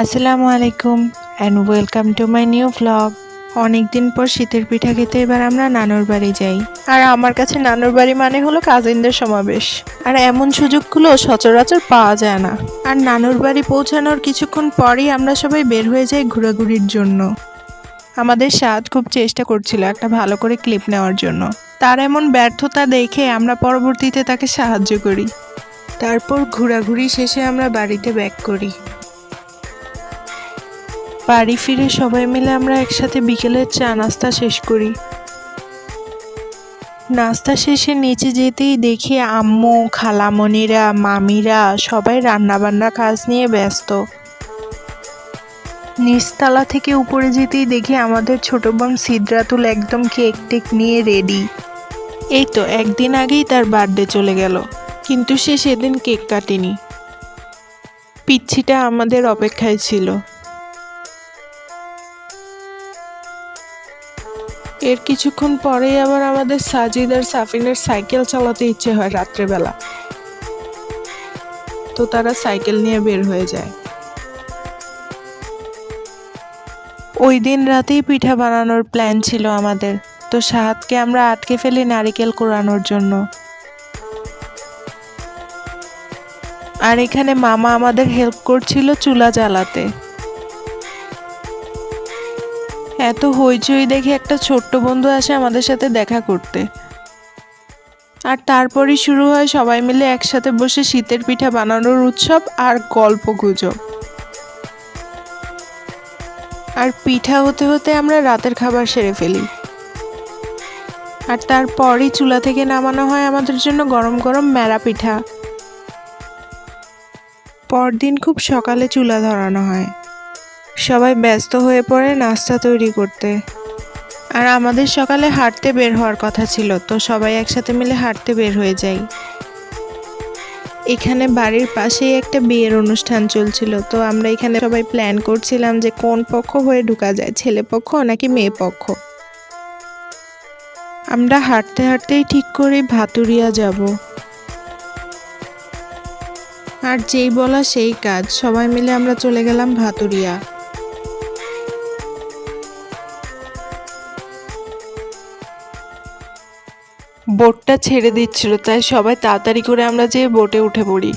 আসসালামু আলাইকুম and welcome to my new vlog. অনেকদিন পর শীতের পিঠা খেতে এবার আমরা নানুর বাড়ি যাই। আর আমার কাছে নানুর বাড়ি মানে হলো কাজিনদের সমাবেশ। আর এমন সুযোগগুলো সচরাচর পাওয়া যায় না। আর নানুর বাড়ি পৌঁছানোর কিছুক্ষণ পরেই আমরা সবাই বের হয়ে যাই ঘোরাঘুরির জন্য। আমাদের সাদ খুব চেষ্টা করছিল একটা ভালো করে ক্লিপ নেওয়ার জন্য। তার এমন ব্যর্থতা দেখে আমরা পরবর্তীতে তাকে সাহায্য করি। তারপর ঘোরাঘুরি শেষে আমরা বাড়িতে ব্যাক করি। বাড়ি ফিরে সবাই মিলে আমরা একসাথে বিকেলের চা নাস্তা শেষ করি। নাস্তা শেষে নিচে যেতেই দেখি আম্মু, খালামণিরা, মামিরা সবাই রান্নাবান্না কাজ নিয়ে ব্যস্ত। নিচতলা থেকে উপরে যেতেই দেখি আমাদের ছোট বোন সিদ্রাতুল একদম কেক টেক নিয়ে রেডি। এই তো একদিন আগেই তার বার্থডে চলে গেল, কিন্তু সে সেদিন কেক কাটেনি। পিচ্ছিটা আমাদের অপেক্ষায় ছিল। এর কিছুক্ষণ পরেই আবার আমাদের সাজিদ আর সাফিনের সাইকেল চালাতে ইচ্ছে হয় রাত্রেবেলা, তো তারা সাইকেল নিয়ে বের হয়ে যায়। ওই দিন রাতেই পিঠা বানানোর প্ল্যান ছিল আমাদের, তো সাহাদকে আমরা আটকে ফেলি নারিকেল কোড়ানোর জন্য। আর এখানে মামা আমাদের হেল্প করছিল চুলা জ্বালাতে। এত হইচই দেখে একটা ছোট্ট বন্ধু আসে আমাদের সাথে দেখা করতে। আর তারপরই শুরু হয় সবাই মিলে একসাথে বসে শীতের পিঠা বানানোর উৎসব আর গল্প গুজব। আর পিঠা হতে হতে আমরা রাতের খাবার সেরে ফেলি। আর তারপরই চুলা থেকে নামানো হয় আমাদের জন্য গরম গরম মেরা পিঠা। পরদিন খুব সকালে চুলা ধরানো হয়। সবাই ব্যস্ত হয়ে পড়ে নাস্তা তৈরি করতে। আর আমাদের সকালে হাঁটতে বের হওয়ার কথা ছিল, তো সবাই একসাথে মিলে হাঁটতে বের হয়ে যাই। এখানে বাড়ির পাশেই একটা বিয়ের অনুষ্ঠান চলছিল, তো আমরা এখানে সবাই প্ল্যান করছিলাম যে কোন পক্ষ হয়ে ঢোকা যায়, ছেলে পক্ষ নাকি মেয়ে পক্ষ। আমরা হাঁটতে হাঁটতেই ঠিক করি ভাতুরিয়া যাব। আর যেই বলা সেই কাজ, সবাই মিলে আমরা চলে গেলাম ভাতুরিয়া। বোটটা ছেড়ে দিচ্ছিল, তাই সবাই তাড়াতাড়ি করে আমরা যেয়ে বোটে উঠে পড়ি।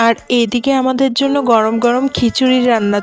আর এদিকে আমাদের জন্য গরম গরম খিচুড়ি রান্না